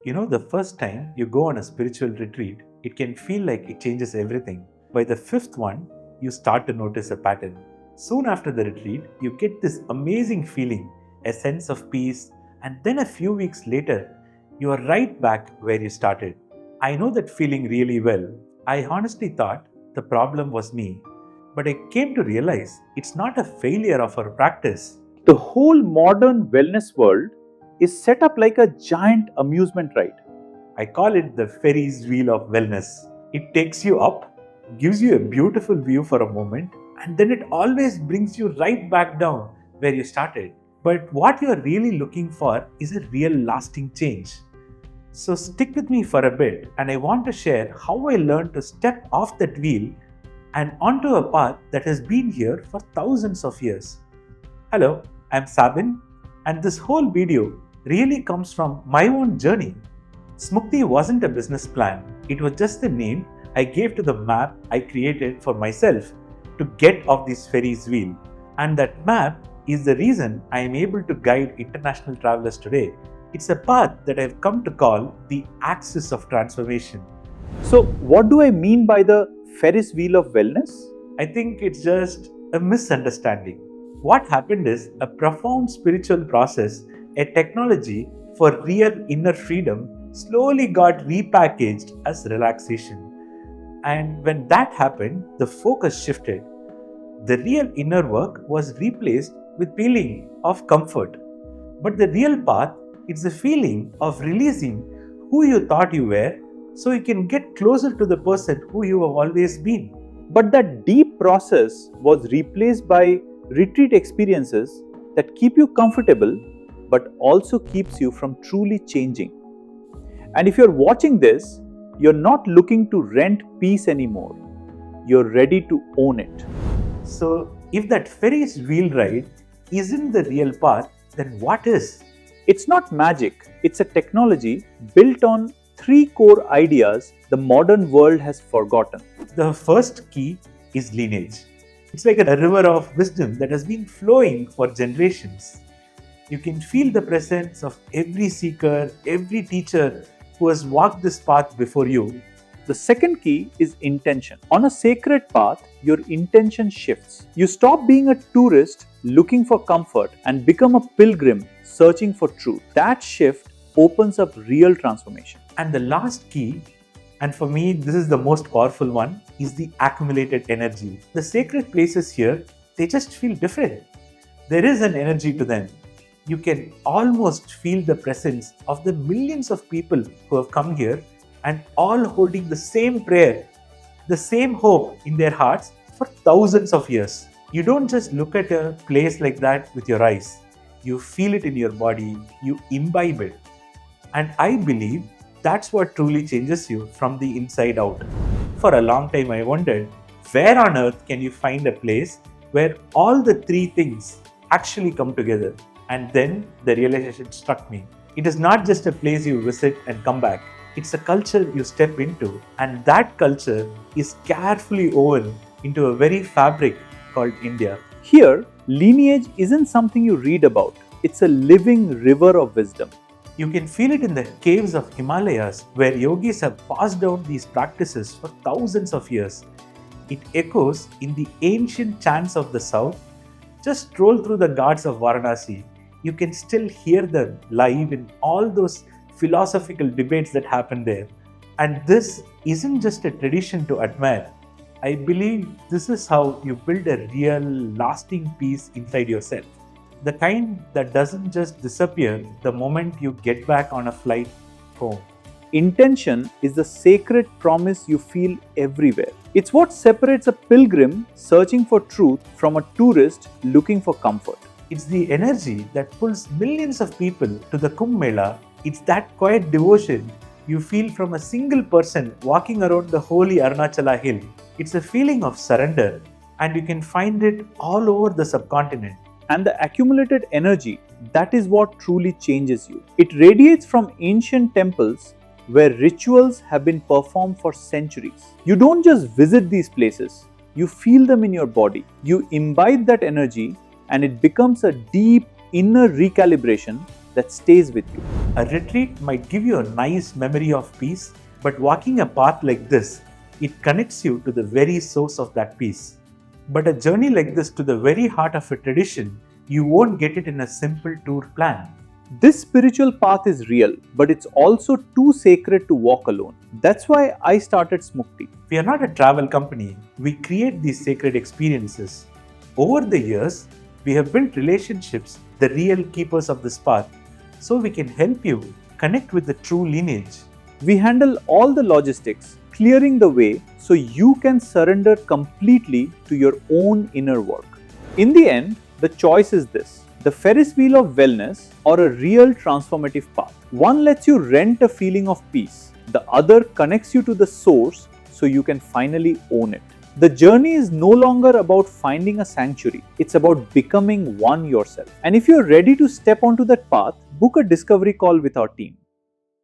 The first time you go on a spiritual retreat, it can feel like it changes everything. By the fifth one, you start to notice a pattern. Soon after the retreat, you get this amazing feeling, a sense of peace, and then a few weeks later, you are right back where you started. I know that feeling really well. I honestly thought the problem was me, but I came to realize it's not a failure of our practice. The whole modern wellness world is set up like a giant amusement ride. I call it the Ferris Wheel of Wellness. It takes you up, gives you a beautiful view for a moment, and then it always brings you right back down where you started. But what you are really looking for is a real lasting change. So stick with me for a bit, and I want to share how I learned to step off that wheel and onto a path that has been here for thousands of years. Hello, I'm Sabin, and this whole video really comes from my own journey. Smukti wasn't a business plan, it was just the name I gave to the map I created for myself to get off this Ferris wheel. And that map is the reason I am able to guide international travelers today. It's a path that I've come to call the axis of transformation. So, what do I mean by the Ferris Wheel of Wellness? I think it's just a misunderstanding. What happened is a profound spiritual process, a technology for real inner freedom, slowly got repackaged as relaxation. And when that happened, the focus shifted. The real inner work was replaced with feeling of comfort. But the real path is the feeling of releasing who you thought you were so you can get closer to the person who you have always been. But that deep process was replaced by retreat experiences that keep you comfortable but also keeps you from truly changing. And if you're watching this, you're not looking to rent peace anymore. You're ready to own it. So, if that Ferris wheel ride isn't the real path, then what is? It's not magic, it's a technology built on three core ideas the modern world has forgotten. The first key is lineage. It's like a river of wisdom that has been flowing for generations. You can feel the presence of every seeker, every teacher who has walked this path before you. The second key is intention. On a sacred path, your intention shifts. You stop being a tourist looking for comfort and become a pilgrim searching for truth. That shift opens up real transformation. And the last key, and for me this is the most powerful one, is the accumulated energy. The sacred places here, they just feel different. There is an energy to them. You can almost feel the presence of the millions of people who have come here and all holding the same prayer, the same hope in their hearts for thousands of years. You don't just look at a place like that with your eyes. You feel it in your body, you imbibe it. And I believe that's what truly changes you from the inside out. For a long time I wondered, where on earth can you find a place where all the three things actually come together? And then the realization struck me. It is not just a place you visit and come back. It's a culture you step into, and that culture is carefully woven into a very fabric called India. Here, lineage isn't something you read about. It's a living river of wisdom. You can feel it in the caves of Himalayas where yogis have passed down these practices for thousands of years. It echoes in the ancient chants of the south. Just stroll through the ghats of Varanasi. You can still hear them live in all those philosophical debates that happen there. And this isn't just a tradition to admire. I believe this is how you build a real, lasting peace inside yourself. The kind that doesn't just disappear the moment you get back on a flight home. Intention is the sacred promise you feel everywhere. It's what separates a pilgrim searching for truth from a tourist looking for comfort. It's the energy that pulls millions of people to the Kumbh Mela. It's that quiet devotion you feel from a single person walking around the holy Arunachala hill. It's a feeling of surrender, and you can find it all over the subcontinent. And the accumulated energy, that is what truly changes you. It radiates from ancient temples where rituals have been performed for centuries. You don't just visit these places, you feel them in your body. You imbibe that energy and it becomes a deep inner recalibration that stays with you. A retreat might give you a nice memory of peace, but walking a path like this, it connects you to the very source of that peace. But a journey like this to the very heart of a tradition, you won't get it in a simple tour plan. This spiritual path is real, but it's also too sacred to walk alone. That's why I started Smukti. We are not a travel company. We create these sacred experiences. Over the years, we have built relationships, the real keepers of this path, so we can help you connect with the true lineage. We handle all the logistics, clearing the way so you can surrender completely to your own inner work. In the end, the choice is this: the Ferris Wheel of Wellness or a real transformative path. One lets you rent a feeling of peace. The other connects you to the source so you can finally own it. The journey is no longer about finding a sanctuary. It's about becoming one yourself. And if you're ready to step onto that path, book a discovery call with our team.